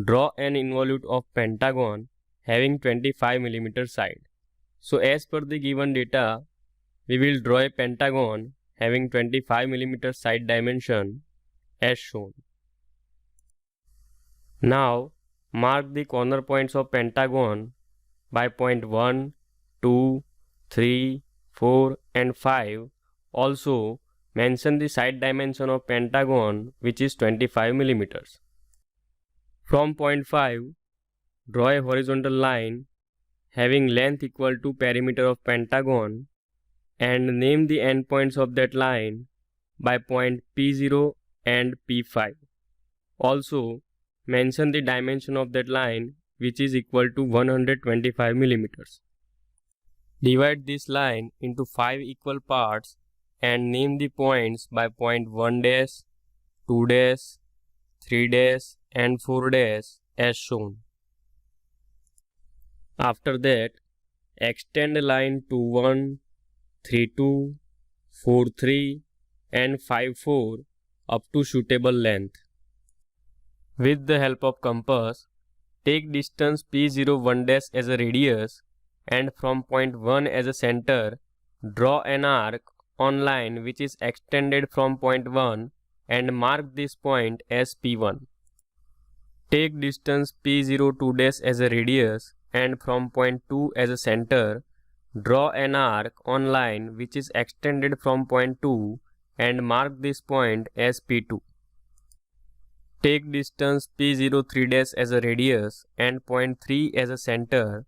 Draw an involute of pentagon having 25 mm side. So as per the given data, we will draw a pentagon having 25 mm side dimension as shown. Now mark the corner points of pentagon by point 1, 2, 3, 4 and 5. Also mention the side dimension of pentagon, which is 25 mm. From point 5, draw a horizontal line having length equal to perimeter of pentagon and name the endpoints of that line by point P0 and P5. Also mention the dimension of that line, which is equal to 125 mm. Divide this line into 5 equal parts and name the points by point 1 dash, 2 dash, 3 dash and 4 dash as shown. After that, extend line 2 1, 3 2, 4 3 and 5 4 up to suitable length. With the help of compass, take distance P01 dash as a radius and from point 1 as a center, draw an arc on line which is extended from point 1 and mark this point as P1. Take distance P02 dash as a radius and from point 2 as a center, draw an arc on line which is extended from point 2 and mark this point as P2. Take distance P03 dash as a radius and point 3 as a center,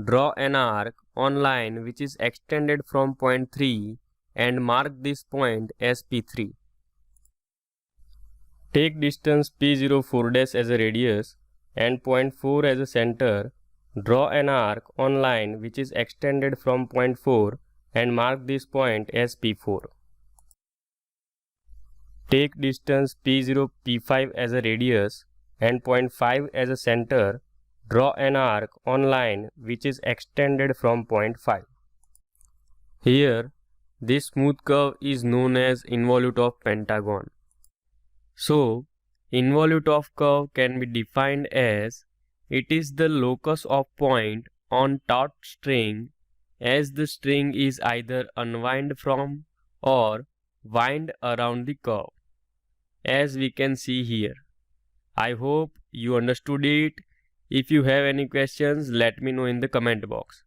draw an arc on line which is extended from point 3 and mark this point as P3. Take distance P04 dash as a radius and point 4 as a center, draw an arc on line which is extended from point 4 and mark this point as P4. Take distance P0 P5 as a radius and point 5 as a center, draw an arc on line which is extended from point 5. Here, this smooth curve is known as involute of pentagon. So, involute of curve can be defined as it is the locus of point on taut string as the string is either unwound from or wind around the curve, as we can see here. I hope you understood it. If you have any questions, let me know in the comment box.